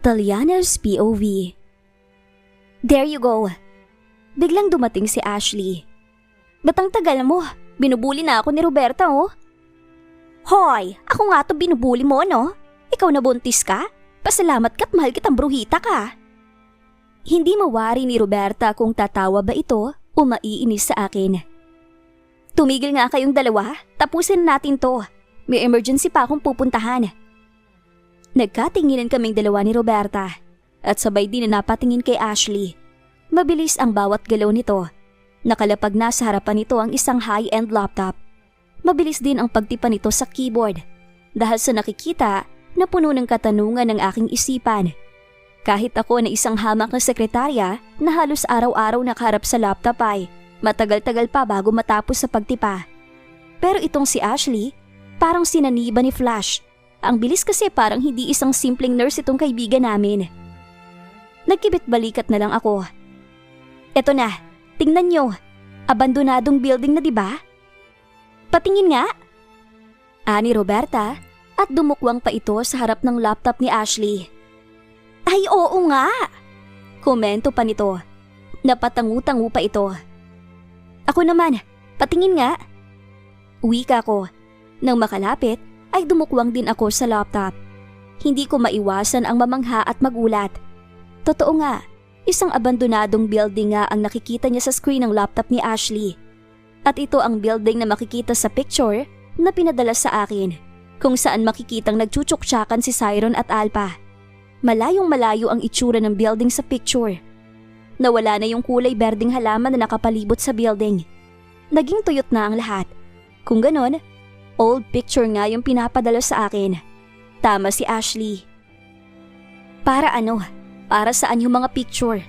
Taliana's POV. There you go. Biglang dumating si Ashley. Ba't ang tagal mo? Binubuli na ako ni Roberta, oh. Hoy, ako nga to binubuli mo, no? Ikaw na buntis ka? Pasalamat ka't mahal kitang bruhita ka. Hindi mawari ni Roberta kung tatawa ba ito o maiinis sa akin. Tumigil nga kayong dalawa, tapusin natin to. May emergency pa akong pupuntahan. Nagkatinginan kaming dalawa ni Roberta at sabay din na napatingin kay Ashley. Mabilis ang bawat galaw nito. Nakalapag na sa harapan nito ang isang high-end laptop. Mabilis din ang pagtipa nito sa keyboard dahil sa nakikita na puno ng katanungan ng aking isipan. Kahit ako na isang hamak na sekretarya na halos araw-araw nakaharap sa laptop ay matagal-tagal pa bago matapos sa pagtipa. Pero itong si Ashley, parang sinaniba ni Flash. Ang bilis kasi parang hindi isang simpleng nurse itong kaibigan namin. Nagkibit balikat na lang ako. Eto na, tingnan nyo. Abandonadong building na, diba? Patingin nga. Ani Roberta at dumukwang pa ito sa harap ng laptop ni Ashley. Ay oo nga! Komento pa nito. Napatangu-tangu pa ito. Ako naman, patingin nga. Wika ko. Nang makalapit, ay dumukwang din ako sa laptop. Hindi ko maiwasan ang mamangha at magulat. Totoo nga, isang abandonadong building nga ang nakikita niya sa screen ng laptop ni Ashley. At ito ang building na makikita sa picture na pinadala sa akin, kung saan makikitang nagchuchuksyakan si Siron at Alpha. Malayong malayo ang itsura ng building sa picture. Nawala na yung kulay berdeng halaman na nakapalibot sa building. Naging tuyot na ang lahat. Kung ganon, old picture nga yung pinapadala sa akin. Tama si Ashley. Para ano? Para saan yung mga picture?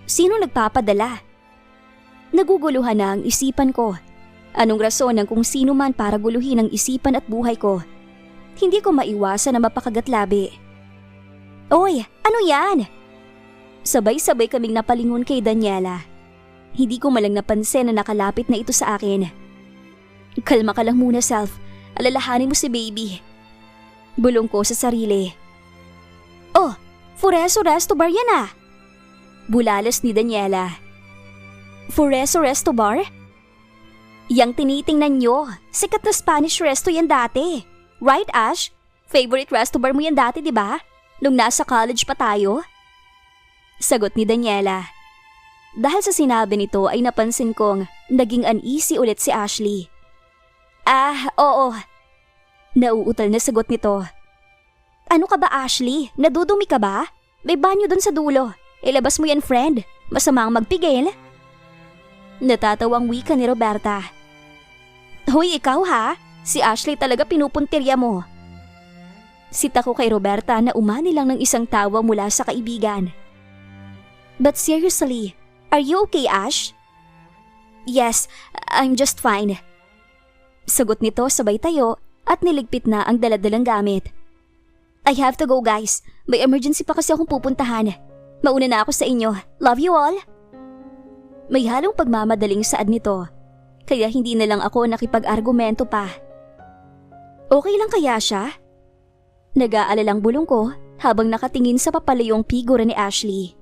Sino nagpapadala? Naguguluhan na ang isipan ko. Anong rason ng kung sino man para guluhin ang isipan at buhay ko? Hindi ko maiwasan na mapakagatlabi. Oy, ano yan? Sabay-sabay kaming napalingon kay Daniela. Hindi ko malang napansin na nakalapit na ito sa akin. Kalma ka lang muna, Self. Alalahanin mo si baby. Bulong ko sa sarili. Oh, Fureso Resto Bar yan ah. Bulalas ni Daniela. Fureso Resto Bar? Yang tinitingnan nyo, sikat na Spanish resto yan dati. Right, Ash? Favorite resto bar mo yan dati, di ba? Nung nasa college pa tayo? Sagot ni Daniela. Dahil sa sinabi nito ay napansin kong naging uneasy ulit si Ashley. Ah, oo. Nauutal na sagot nito. Ano ka ba, Ashley? Nadudumi ka ba? May banyo dun sa dulo. Ilabas mo yan, friend. Masama ang magpigil. Natatawang wika ni Roberta. Hoy, ikaw ha? Si Ashley talaga pinupuntirya mo. Sita ko kay Roberta na umani lang ng isang tawa mula sa kaibigan. But seriously, are you okay, Ash? Yes, I'm just fine. Sagot nito sabay tayo at niligpit na ang daladalang gamit. I have to go, guys. May emergency pa kasi akong pupuntahan. Mauna na ako sa inyo. Love you all. May halong pagmamadaling saad nito, kaya hindi na lang ako nakipag-argumento pa. Okay lang kaya siya? Nag-aalalang bulong ko habang nakatingin sa papalayong figura ni Ashley.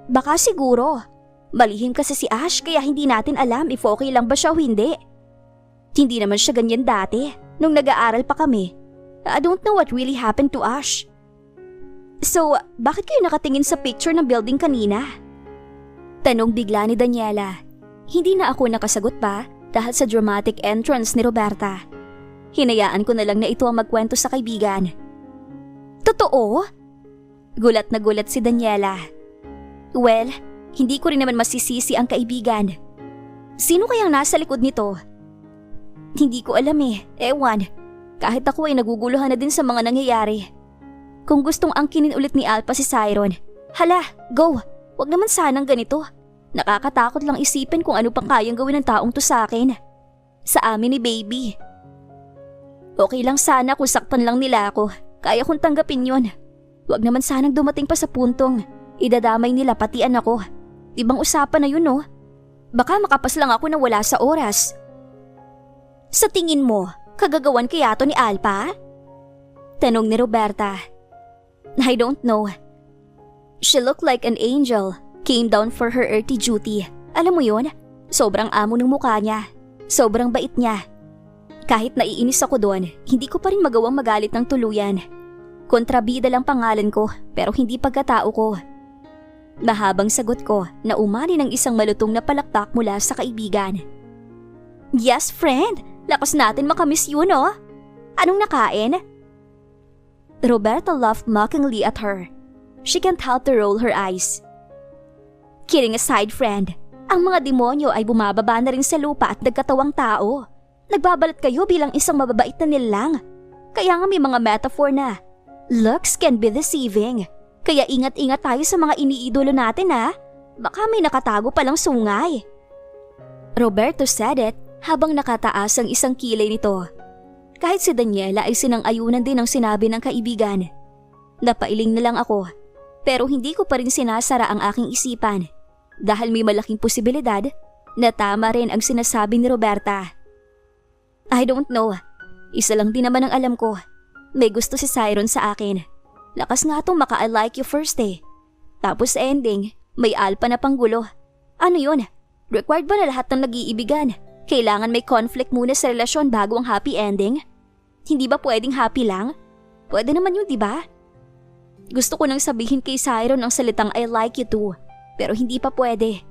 Baka siguro. Malihim kasi si Ash kaya hindi natin alam if okay lang ba siya o hindi. Hindi naman siya ganyan dati nung nag-aaral pa kami. I don't know what really happened to Ash. So, bakit kayo nakatingin sa picture ng building kanina? Tanong bigla ni Daniela. Hindi na ako nakasagot pa dahil sa dramatic entrance ni Roberta. Hinayaan ko na lang na ito ang magkwento sa kaibigan. Totoo? Gulat na gulat si Daniela. Well, hindi ko rin naman masisisi ang kaibigan. Sino kayang nasa likod nito? Hindi ko alam eh, ewan. Kahit ako ay naguguluhan na din sa mga nangyayari. Kung gustong angkinin ulit ni Alpha si Siron, hala, go! Wag naman sanang ganito. Nakakatakot lang isipin kung ano pang kayang gawin ng taong to sa akin. Sa amin ni baby. Okay lang sana kung saktan lang nila ako. Kaya kong tanggapin yun. Wag naman sanang dumating pa sa puntong idadamay nila patian ako. Ibang usapan na yun, no? Baka makapas lang ako na wala sa oras. Sa tingin mo, kagagawan kaya to ni Alpha? Tanong ni Roberta. I don't know. She looked like an angel. Came down for her earthly duty. Alam mo yun? Sobrang amo ng mukha niya. Sobrang bait niya. Kahit naiinis ako doon, hindi ko pa rin magawang magalit ng tuluyan. Kontrabida lang pangalan ko, pero hindi pagkatao ko. Mahabang sagot ko na umani ng isang malutong na palakpak mula sa kaibigan. Yes, friend! Lakas natin makamiss yun, oh! Anong nakain? Roberta laughed mockingly at her. She can't help to roll her eyes. Kidding aside, friend, ang mga demonyo ay bumababa na rin sa lupa at nagkatawang tao. Nagbabalat kayo bilang isang mababait na nilalang. Kaya nga may mga metaphor na, looks can be deceiving. Kaya ingat-ingat tayo sa mga iniidolo natin ha. Baka may nakatago palang sungay. Roberto said it habang nakataas ang isang kilay nito. Kahit si Daniela ay sinang-ayunan din ng sinabi ng kaibigan. Napailing na lang ako, pero hindi ko pa rin sinasara ang aking isipan dahil may malaking posibilidad na tama rin ang sinasabi ni Roberta. I don't know. Isa lang din naman ang alam ko. May gusto si Siron sa akin. Lakas nga itong maka-I like you first eh. Tapos sa ending, may alpa na panggulo. Ano yun? Required ba na lahat ng nag-iibigan? Kailangan may conflict muna sa relasyon bago ang happy ending? Hindi ba pwedeng happy lang? Pwede naman yun, diba? Gusto ko nang sabihin kay Siron ang salitang I like you too. Pero hindi pa pwede.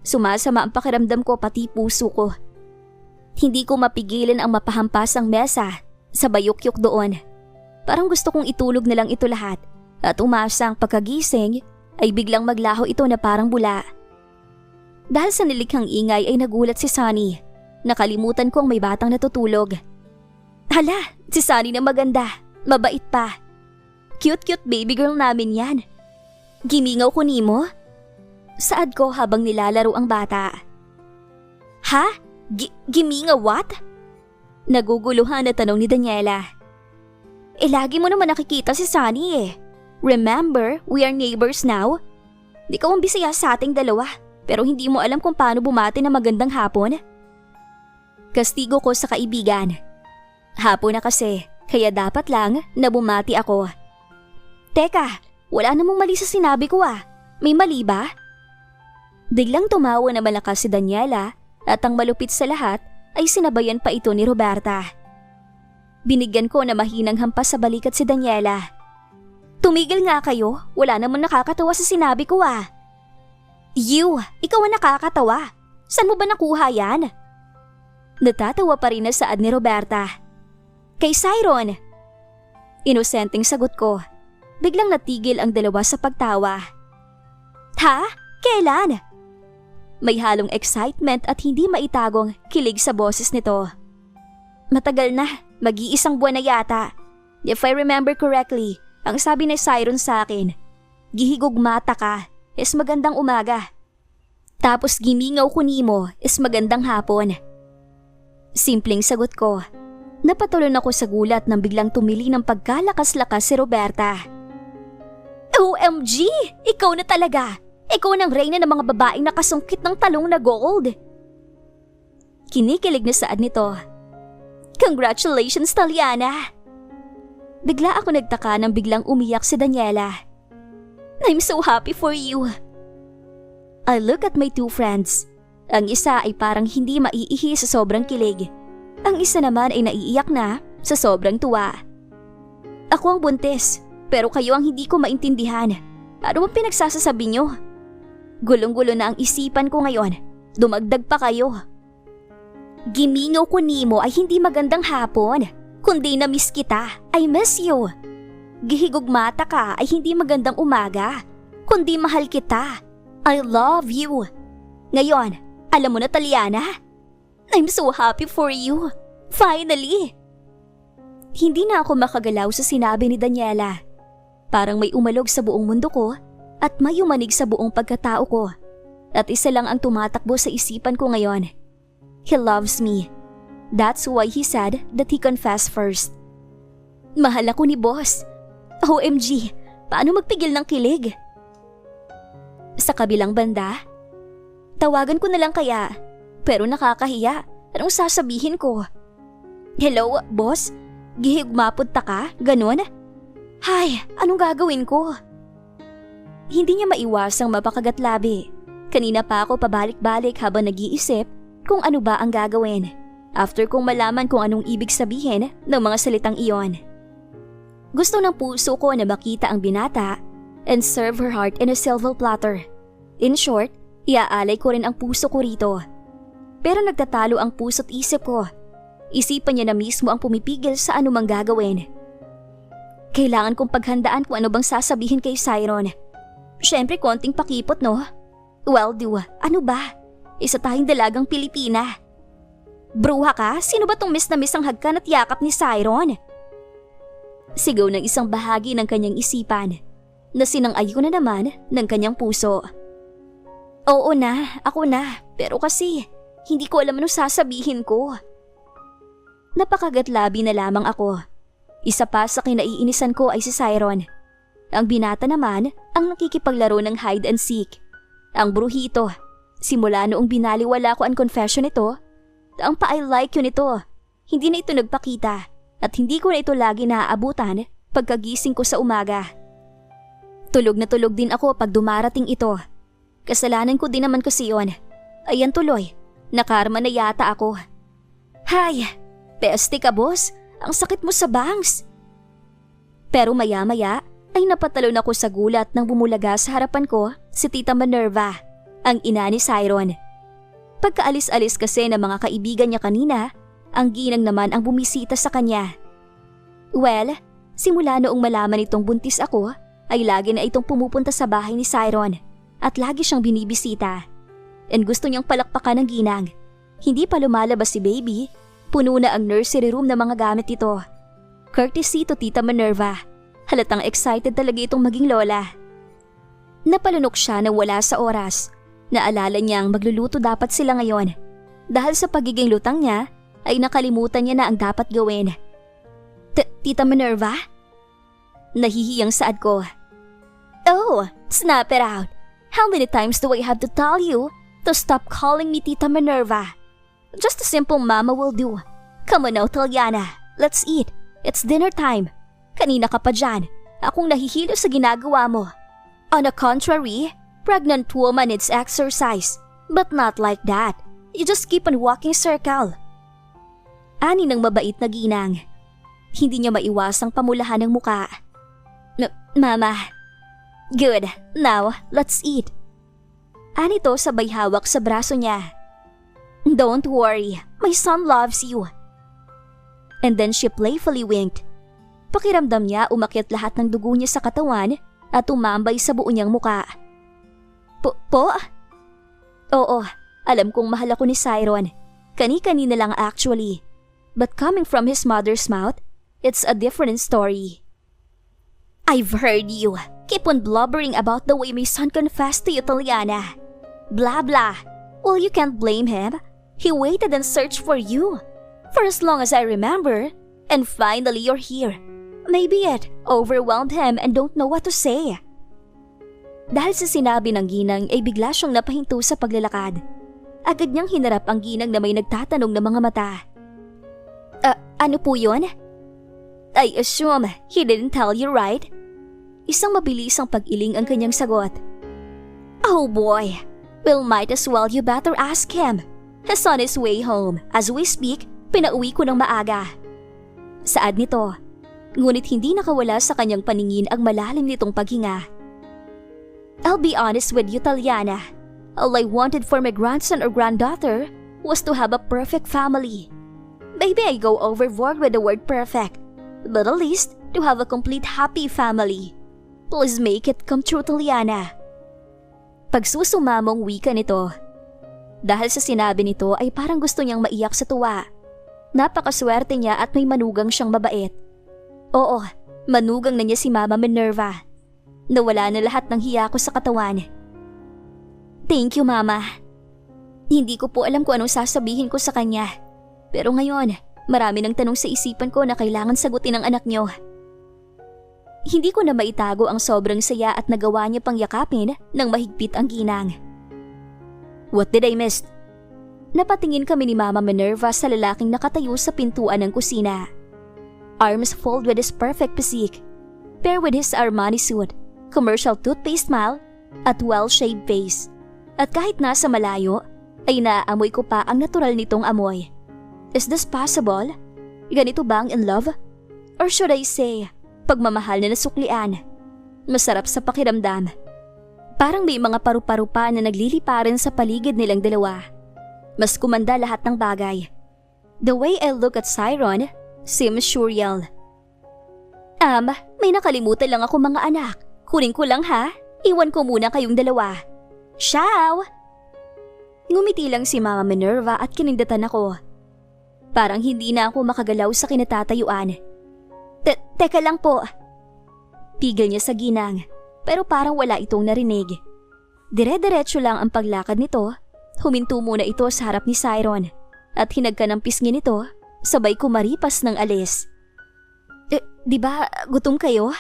Sumasama ang pakiramdam ko pati puso ko. Hindi ko mapigilan ang mapahampas ang mesa sa bayukyuk doon. Parang gusto kong itulog na lang ito lahat at umasang pagkagising ay biglang maglaho ito na parang bula. Dahil sa nilikhang ingay ay nagulat si Sunny. Nakalimutan kong may batang natutulog. Hala, si Sunny na maganda, mabait pa. Cute-cute baby girl namin yan. Gimingaw ko nimo? Saad ko habang nilalaro ang bata. Ha? Gimingaw what? Naguguluhan na tanong ni Daniela. Lagi mo naman nakikita si Sunny eh. Remember, we are neighbors now? Di ka ang bisaya sa ating dalawa, pero hindi mo alam kung paano bumati na magandang hapon? Kastigo ko sa kaibigan. Hapon na kasi, kaya dapat lang na bumati ako. Teka, wala namang mali sa sinabi ko ah. May mali ba? Biglang tumawa na malakas si Daniela at ang malupit sa lahat ay sinabayan pa ito ni Roberta. Binigyan ko na mahinang hampas sa balikat si Daniela. Tumigil nga kayo, wala namang nakakatawa sa sinabi ko ah. Ikaw ang nakakatawa. Saan mo ba nakuha yan? Natatawa pa rin na saad ni Roberta. Kay Siron. Inosenteng sagot ko. Biglang natigil ang dalawa sa pagtawa. Ha? Kailan? May halong excitement at hindi maitagong kilig sa boses nito. Matagal na, mag-iisang buwan na yata. If I remember correctly, ang sabi ni Siron sa akin, gihigog mata ka, is magandang umaga. Tapos gimingaw ko nimo, is magandang hapon. Simpleng sagot ko. Napatulon ako sa gulat nang biglang tumili ng pagkalakas-lakas si Roberta. OMG! Ikaw na talaga! Ikaw ang reyna ng mga babaeng nakasungkit ng talong na gold. Kinikilig na saad nito. Congratulations, Taliana! Bigla ako nagtaka nang biglang umiyak si Daniela. I'm so happy for you. I look at my two friends. Ang isa ay parang hindi maiihi sa sobrang kilig. Ang isa naman ay naiiyak na sa sobrang tuwa. Ako ang buntis, pero kayo ang hindi ko maintindihan. Ano bang pinagsasasabi niyo? Gulong-gulo na ang isipan ko ngayon. Dumagdag pa kayo. Gimingaw ko nimo ay hindi magandang hapon, kundi na-miss kita. I miss you. Gihigog mata ka ay hindi magandang umaga, kundi mahal kita. I love you. Ngayon, alam mo na, Taliana? I'm so happy for you. Finally! Hindi na ako makagalaw sa sinabi ni Daniela. Parang may umalog sa buong mundo ko at may umanig sa buong pagkatao ko. At isa lang ang tumatakbo sa isipan ko ngayon. He loves me. That's why he said that he confessed first. Mahal ako ni boss. OMG, paano magpigil ng kilig? Sa kabilang banda, tawagan ko na lang kaya, pero nakakahiya. Anong sasabihin ko? Hello, boss? Gihigmapod ta ka? Ganon? Hay, anong gagawin ko? Hindi niya maiwasang mapakagat-labi. Kanina pa ako pabalik-balik habang nag-iisip kung ano ba ang gagawin after kong malaman kung anong ibig sabihin ng mga salitang iyon. Gusto ng puso ko na makita ang binata and serve her heart in a silver platter. In short, iaalay ko rin ang puso ko rito. Pero nagtatalo ang puso't isip ko. Isipan niya na mismo ang pumipigil sa anumang gagawin. Kailangan kong paghandaan kung ano bang sasabihin kay Siron. Siyempre konting pakipot, no? Well, ano ba? Isa tayong dalagang Pilipina. Bruha ka? Sino ba tong miss na miss ang hagkan at yakap ni Siron? Sigaw ng isang bahagi ng kanyang isipan na sinang-ayo na naman ng kanyang puso. Oo na, ako na. Pero kasi, hindi ko alam anong sasabihin ko. Napakagat-labi na lamang ako. Isa pa sa kinaiinisan ko ay si Siron. Ang binata naman ang nakikipaglaro ng hide and seek. Ang bruhito, simula noong binaliwala ko ang confession nito, ang pa-I like you nito, hindi na ito nagpakita at hindi ko na ito lagi naaabutan pagkagising ko sa umaga. Tulog na tulog din ako pag dumarating ito. Kasalanan ko din naman kasi yun. Ayan tuloy, nakarma na yata ako. Hay, peste ka boss, ang sakit mo sa bangs. Pero maya-maya ay napatalon ako sa gulat nang bumulaga sa harapan ko si Tita Minerva, ang ina ni Siron. Pagkaalis-alis kasi ng mga kaibigan niya kanina, ang ginang naman ang bumisita sa kanya. Well, simula noong malaman itong buntis ako, ay lagi na itong pumupunta sa bahay ni Siron at lagi siyang binibisita. And gusto niyang palakpakan ng ginang. Hindi pa lumalabas si baby, puno na ang nursery room ng mga gamit ito. Courtesy to Tita Minerva. Halatang excited talaga itong maging lola. Napalunok siya na wala sa oras. Naalala niyang magluluto dapat sila ngayon. Dahil sa pagiging lutang niya, ay nakalimutan niya na ang dapat gawin. Tita Minerva? Nahihiyang saad ko. Oh, snap it out. How many times do I have to tell you to stop calling me Tita Minerva? Just a simple mama will do. Come on now, Taliana. Let's eat. It's dinner time. Kanina ka pa dyan. Akong nahihilo sa ginagawa mo. On the contrary, pregnant woman needs exercise. But not like that. You just keep on walking circle. Ani ng mabait na ginang. Hindi niya maiwasang pamulahan ng muka. Mama. Good. Now, let's eat. Ani to sabay hawak sa braso niya. Don't worry. My son loves you. And then she playfully winked. Pakiramdam niya umakyat lahat ng dugo niya sa katawan at tumambay sa buo niyang muka. Po? Oo, alam kong mahal ako ni Siron. Kani-kanina lang actually. But coming from his mother's mouth, it's a different story. I've heard you. Keep on blubbering about the way my son confessed to you, Taliana. Blah blah. Well, you can't blame him. He waited and searched for you. For as long as I remember. And finally you're here. Maybe it overwhelmed him and don't know what to say. Dahil sa sinabi ng ginang ay bigla siyang napahinto sa paglalakad. Agad niyang hinarap ang ginang na may nagtatanong ng mga mata. Ano po yun? I assume he didn't tell you, right? Isang mabilisang pag-iling ang kanyang sagot. Oh boy, well might as well you better ask him. He's on his way home. As we speak, pinauwi ko ng maaga. Saad nito. Ngunit hindi nakawala sa kanyang paningin ang malalim nitong paghinga. I'll be honest with you, Taliana. All I wanted for my grandson or granddaughter was to have a perfect family. Maybe I go overboard with the word perfect, but at least to have a complete happy family. Please make it come true, Taliana. Pagsusumamong wika nito. Dahil sa sinabi nito ay parang gusto niyang maiyak sa tuwa. Napakaswerte niya at may manugang siyang mabait. Oo, manugang na niya si Mama Minerva. Nawala na lahat ng hiya ko sa katawan. Thank you, Mama. Hindi ko po alam kung anong sasabihin ko sa kanya. Pero ngayon, marami ng tanong sa isipan ko na kailangan sagutin ng anak niyo. Hindi ko na maitago ang sobrang saya at nagawa niya pang yakapin ng mahigpit ang ginang. What did I miss? Napatingin kami ni Mama Minerva sa lalaking nakatayo sa pintuan ng kusina. Arms folded with his perfect physique. Paired with his Armani suit, commercial toothpaste smile, at well-shaved face. At kahit nasa malayo, ay naaamoy ko pa ang natural nitong amoy. Is this possible? Ganito ba ang in love? Or should I say, pagmamahal na nasuklian? Masarap sa pakiramdam. Parang may mga paru-paro pa na nagliliparan sa paligid nilang dalawa. Mas kumanda lahat ng bagay. The way I look at Siron seems surreal. May nakalimutan lang ako mga anak. Kunin ko lang ha. Iwan ko muna kayong dalawa. Ciao! Ngumiti lang si Mama Minerva at kinindatan ako. Parang hindi na ako makagalaw sa kinatatayuan. Teka lang po. Pigil niya sa ginang, pero parang wala itong narinig. Dire-diretso lang ang paglakad nito. Huminto muna ito sa harap ni Siron at hinagka ng pisngi nito, sabay kumaripas ng alis. Di ba gutom kayo?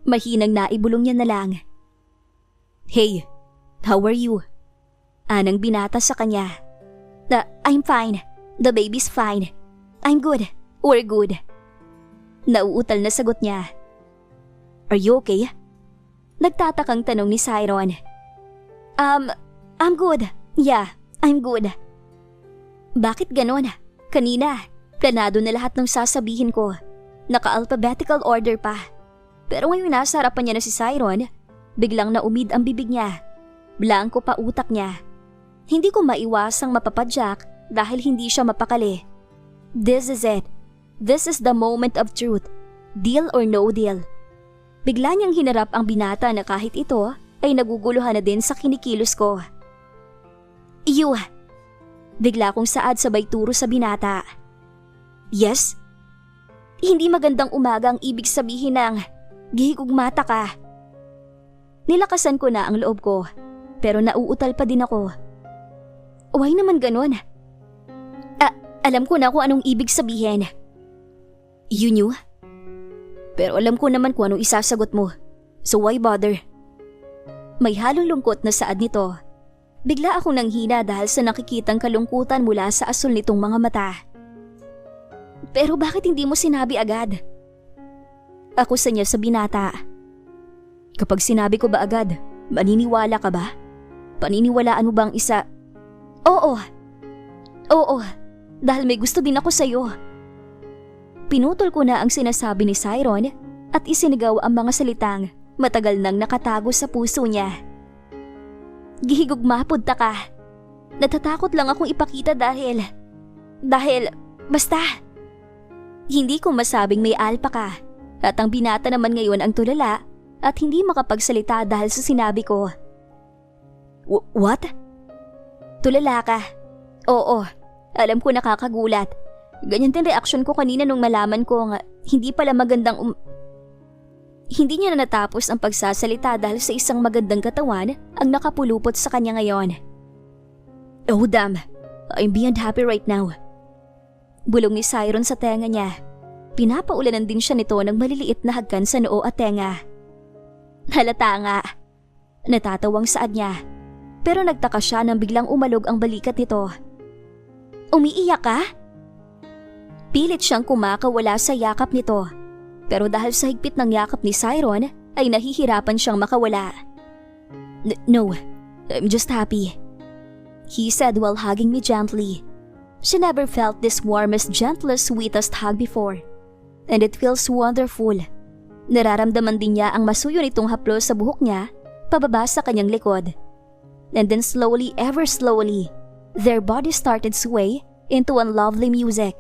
Mahinang naibulong niya na lang. Hey, how are you? Anang binata sa kanya. I'm fine. The baby's fine. I'm good. We're good. Nauutal na sagot niya. Are you okay? Nagtatakang tanong ni Siron. I'm good. Yeah, I'm good. Bakit ganon? Kanina, planado na lahat ng sasabihin ko. Naka-alphabetical order pa. Pero ngayon nasa harapan niya na si Siron, biglang naumid ang bibig niya. Blanko pa utak niya. Hindi ko maiwasang mapapadyak dahil hindi siya mapakali. This is it. This is the moment of truth. Deal or no deal. Bigla niyang hinarap ang binata na kahit ito ay naguguluhan na din sa kinikilos ko. You! Bigla kong saad sabay turo sa binata. Yes? Hindi magandang umaga ang ibig sabihin ng gihigugmata ka. Nilakasan ko na ang loob ko, pero nauutal pa din ako. Why naman ganon? Alam ko na kung anong ibig sabihin. You knew? Pero alam ko naman kung anong isasagot mo. So why bother? May halong lungkot na saad nito. Bigla akong nanghina dahil sa nakikitang kalungkutan mula sa asul nitong mga mata. Pero bakit hindi mo sinabi agad? Ako sa niya sa binata. Kapag sinabi ko ba agad, maniniwala ka ba? Paniniwalaan mo bang isa? Oo. Dahil may gusto din ako sa'yo. Pinutol ko na ang sinasabi ni Siron at isinigaw ang mga salitang matagal nang nakatago sa puso niya. Gihigugmapod ta ka. Natatakot lang akong ipakita dahil basta. Hindi ko masabing may alpa ka at ang binata naman ngayon ang tulala at hindi makapagsalita dahil sa sinabi ko. What? Tulala ka. Oo, alam ko nakakagulat. Ganyan din reaksyon ko kanina nung malaman ko nga hindi pala magandang Hindi niya na natapos ang pagsasalita dahil sa isang magandang katawan ang nakapulupot sa kanya ngayon. Oh damn, I'm beyond happy right now. Bulong ni Siron sa tenga niya. Pinapaulanan din siya nito ng maliliit na hagkan sa noo at tenga. Halata nga. Natatawang saad niya. Pero nagtaka siya nang biglang umalog ang balikat nito. Umiiyak ka? Pilit siyang kumakawala sa yakap nito. Pero dahil sa higpit ng yakap ni Siron ay nahihirapan siyang makawala. No, I'm just happy. He said while hugging me gently. She never felt this warmest, gentlest, sweetest hug before. And it feels wonderful. Nararamdaman din niya ang masuyo nitong haplos sa buhok niya pababa sa kanyang likod. And then slowly, ever slowly, their bodies started sway into one lovely music.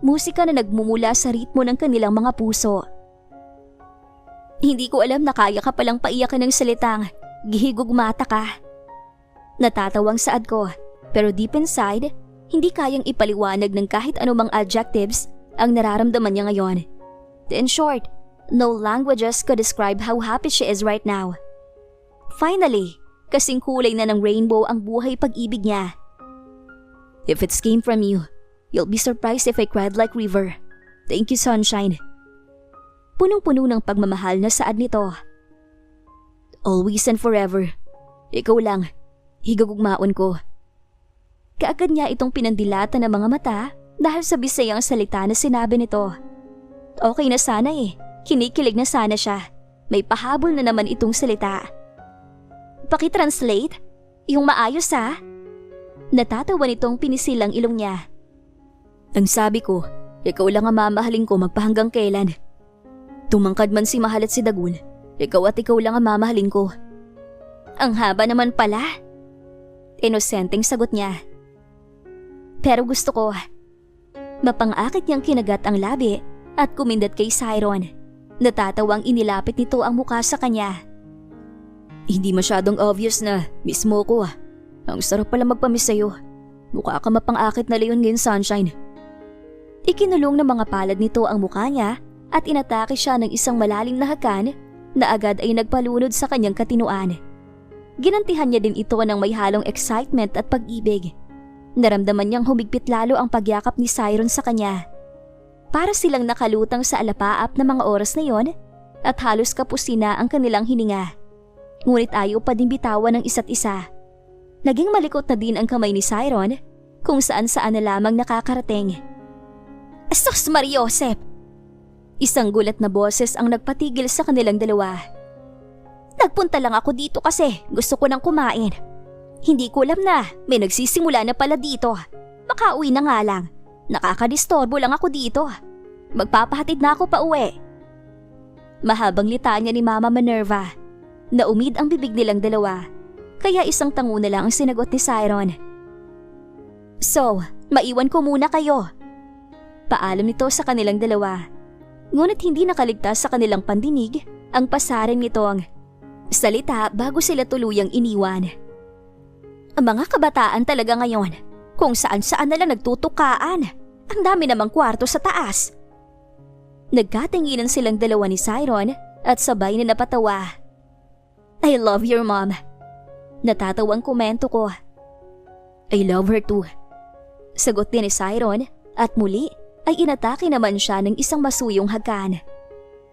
Musika na nagmumula sa ritmo ng kanilang mga puso. Hindi ko alam na kaya ka palang paiyakan ng salitang gihigugmata ka. Natatawang saad ko, pero deep inside, hindi kayang ipaliwanag ng kahit anumang adjectives ang nararamdaman niya ngayon. In short, no languages could describe how happy she is right now. Finally, kasing kulay na ng rainbow ang buhay pag-ibig niya. If it came from you, you'll be surprised if I cried like river. Thank you, sunshine. Punong-puno ng pagmamahal na saad nito. Always and forever. Ikaw lang, higagugmaon ko. Kaagad niya itong pinandilatan ng mga mata dahil sa bisayang salita na sinabi nito. Okay na sana Kinikilig na sana siya. May pahabol na naman itong salita. Paki-translate? Yung maayos ha? Natatawa nitong pinisilang ilong niya. Ang sabi ko, ikaw lang ang mamahalin ko magpahanggang kailan. Tumangkad man si Mahal at si Dagun, ikaw at ikaw lang ang mamahalin ko. Ang haba naman pala. Inosenteng sagot niya. Pero gusto ko. Mapang-akit niyang kinagat ang labi at kumindat kay Siron. Natatawang inilapit nito ang mukha sa kanya. Hindi masyadong obvious na miss mo ko. Ang sarap pala magpamiss sa'yo. Mukha ka mapang-akit na leon ngayon, Sunshine. Ikinulong ng mga palad nito ang mukha niya at inatake siya ng isang malalim na hakan na agad ay nagpalunod sa kanyang katinuan. Ginantihan niya din ito ng may halong excitement at pag-ibig. Naramdaman niyang humigpit lalo ang pagyakap ni Siron sa kanya. Para silang nakalutang sa alapaap na mga oras na yon at halos kapusina ang kanilang hininga. Ngunit ayaw pa din bitawan ng isa't isa. Naging malikot na din ang kamay ni Siron kung saan-saan na lamang nakakarating. Sus Mariosep! Isang gulat na boses ang nagpatigil sa kanilang dalawa. Nagpunta lang ako dito kasi gusto ko nang kumain. Hindi ko alam na may nagsisimula na pala dito. Makauwi na nga lang. Nakakadistorbo lang ako dito. Magpapahatid na ako pa uwi. Mahabang litanya ni Mama Minerva. Naumid ang bibig nilang dalawa. Kaya isang tango na lang ang sinagot ni Siron. So, maiwan ko muna kayo. Paalam nito sa kanilang dalawa. Ngunit hindi nakaligtas sa kanilang pandinig ang pasarin nitong salita bago sila tuluyang iniwan. Ang mga kabataan talaga ngayon, kung saan-saan na lang nagtutukaan. Ang dami namang kwarto sa taas. Nagkatinginan silang dalawa ni Siron at sabay na napatawa. I love your mom. Natatawang komento ko. I love her too. Sagot din ni Siron at muli ay inatake naman siya ng isang masuyong hakan.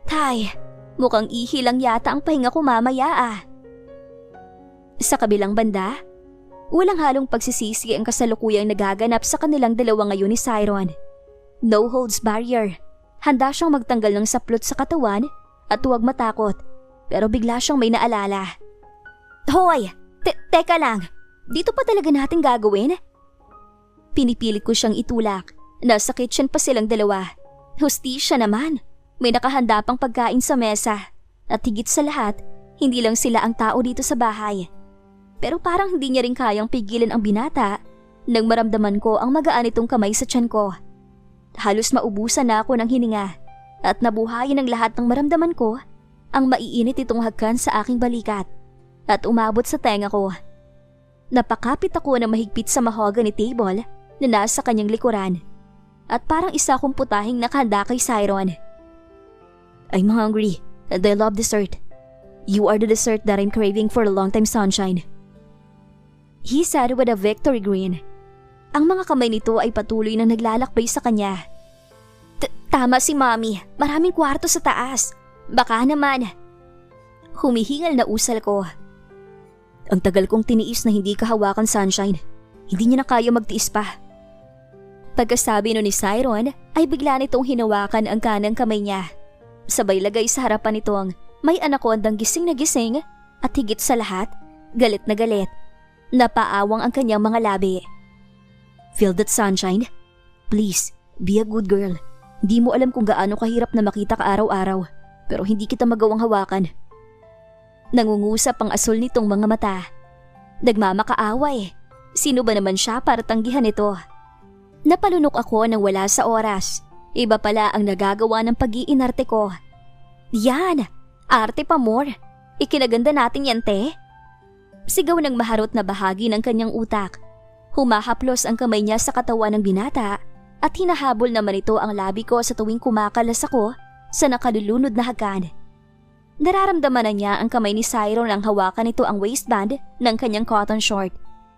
Tay, mukhang ihi lang yata ang pahinga ko mamaya ah. Sa kabilang banda, walang halong pagsisisi ang kasalukuyang nagaganap sa kanilang dalawa ngayon ni Siron. No holds barrier. Handa siyang magtanggal ng saplot sa katawan at huwag matakot. Pero bigla siyang may naalala. Hoy! Teka lang. Dito pa talaga natin gagawin? Pinipilit ko siyang itulak. Nasa kitchen pa silang dalawa. Hustisya naman. May nakahanda pang pagkain sa mesa. At higit sa lahat, hindi lang sila ang tao dito sa bahay. Pero parang hindi niya rin kayang pigilan ang binata nang maramdaman ko ang magaan itong kamay sa tiyan ko. Halos maubusan na ako ng hininga at nabuhayin ng lahat ng maramdaman ko ang maiinit itong hagkan sa aking balikat at umabot sa tenga ko. Napakapit ako na mahigpit sa mahogany table na nasa kanyang likuran at parang isa akong putahing nakahanda kay Siron. I'm hungry and I love dessert. You are the dessert that I'm craving for a long time, Sunshine. He said with a victory grin. Ang mga kamay nito ay patuloy na naglalakbay sa kanya. Tama si Mommy, maraming kwarto sa taas. Baka naman. Humihingal na usal ko. Ang tagal kong tiniis na hindi kahawakan, Sunshine. Hindi niya na kaya magtiis pa. Pagkasabi no ni Siron ay bigla nitong hinawakan ang kanang kamay niya. Sabay lagay sa harapan nitong may anakondang gising na gising at higit sa lahat, galit na galit. Napaawang ang kanyang mga labi. Feel that, Sunshine? Please, be a good girl. Hindi mo alam kung gaano kahirap na makita ka araw-araw, pero hindi kita magawang hawakan. Nangungusap ang asul nitong mga mata. Nagmamakaaway. Sino ba naman siya para tanggihan ito? Napalunok ako nang wala sa oras. Iba pala ang nagagawa ng pag-iinarte ko. Yan! Arte pa more. Ikinaganda natin yan, te. Sigaw ng maharot na bahagi ng kanyang utak. Humahaplos ang kamay niya sa katawan ng binata at hinahabol naman ito ang labi ko sa tuwing kumakalas ako sa nakalulunod na hagan. Nararamdaman na niya ang kamay ni Siron nang hawakan nito ang waistband ng kanyang cotton short.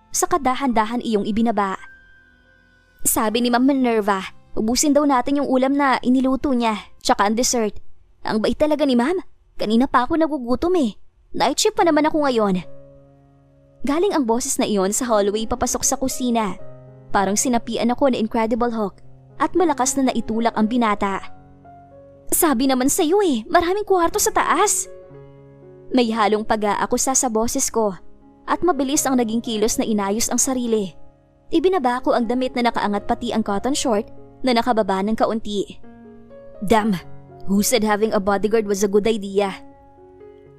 Sa kadahan-dahan iyong ibinaba. Sabi ni Ma'am Minerva, ubusin daw natin yung ulam na iniluto niya, tsaka ang dessert. Ang bait talaga ni Ma'am. Kanina pa ako nagugutom eh. Night shift pa naman ako ngayon. Galing ang boses na iyon sa hallway papasok sa kusina. Parang sinapian ako na Incredible Hulk at malakas na naitulak ang binata. Sabi naman sa'yo maraming kwarto sa taas. May halong pag-aakusa sa boses ko at mabilis ang naging kilos na inayos ang sarili. Ibinaba ko ang damit na nakaangat pati ang cotton short na nakababa ng kaunti. Damn, who said having a bodyguard was a good idea?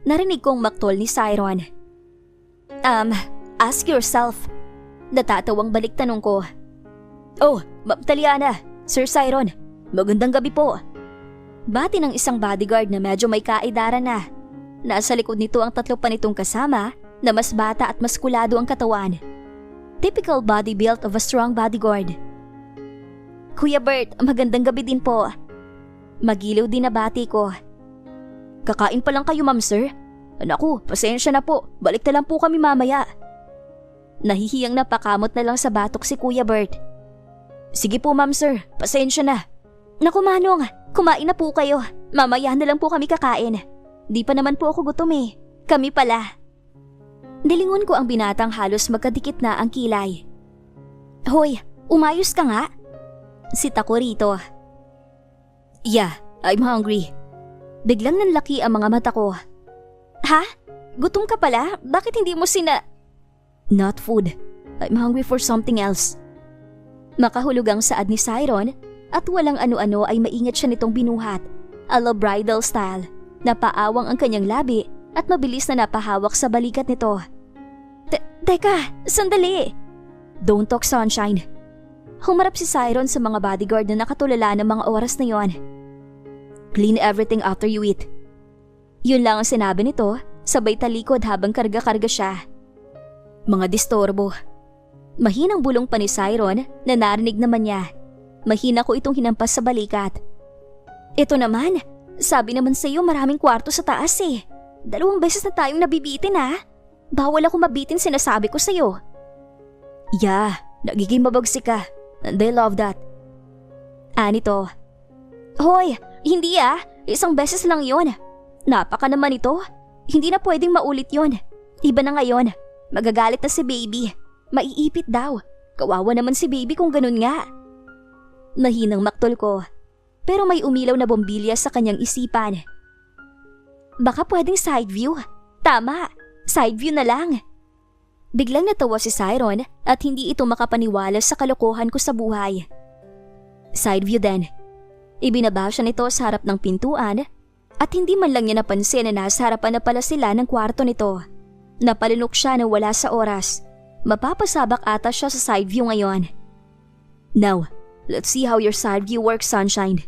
Narinig kong maktol ni Siron. Ask yourself. Natatawang balik tanong ko. Oh, Ma'am Taliana, Sir Siron, magandang gabi po. Bati ng isang bodyguard na medyo may kaedaran na. Nasa likod nito ang tatlo pa nitong kasama na mas bata at maskulado ang katawan. Typical body build of a strong bodyguard. Kuya Bert, magandang gabi din po. Magiliw din na bati ko. Kakain pa lang kayo, ma'am sir? Naku, pasensya na po. Balik na lang po kami mamaya. Nahihiyang napakamot na lang sa batok si Kuya Bert. Sige po, ma'am sir. Pasensya na. Naku Manong, kumain na po kayo. Mamaya na lang po kami kakain. Di pa naman po ako gutom Kami pala. Nilingon ko ang binatang halos magkadikit na ang kilay. Hoy, umayos ka nga. Sita ko rito. Yeah, I'm hungry. Biglang nanlaki ang mga mata ko. Ha? Gutom ka pala? Bakit hindi mo Not food. I'm hungry for something else. Makahulog ang saad ni Siron at walang ano-ano ay maingat siya nitong binuhat. A la bridal style. Napaawang ang kanyang labi at mabilis na napahawak sa balikat nito. Teka, sandali! Don't talk, Sunshine. Humarap si Siron sa mga bodyguard na nakatulala ng mga oras na yon. Clean everything after you eat. Yun lang ang sinabi nito, sabay talikod habang karga-karga siya. Mga distorbo. Mahinang bulong pa ni Siron na narinig naman niya. Mahina ko itong hinampas sa balikat. Ito naman, sabi naman sa'yo maraming kwarto sa taas 2 beses na tayong nabibitin Bawal ako mabitin sinasabi ko sa'yo. Yeah, nagiging mabagsik ka. And I love that. Anito. Hoy, hindi 1 beses lang yon. Napaka naman ito. Hindi na pwedeng maulit yon. Iba na ngayon. Magagalit na si baby. Maiipit daw. Kawawa naman si baby kung ganun nga. Mahinang maktol ko. Pero may umilaw na bombilya sa kanyang isipan. Baka pwedeng side view. Tama, side view na lang. Biglang natawa si Siron at hindi ito makapaniwala sa kalokohan ko sa buhay. Side view din. Ibinaba siya nito sa harap ng pintuan at hindi man lang niya napansin na nasa harapan na pala sila ng kwarto nito. Napalunok siya na wala sa oras. Mapapasabak ata siya sa side view ngayon. Now, let's see how your side view works, Sunshine.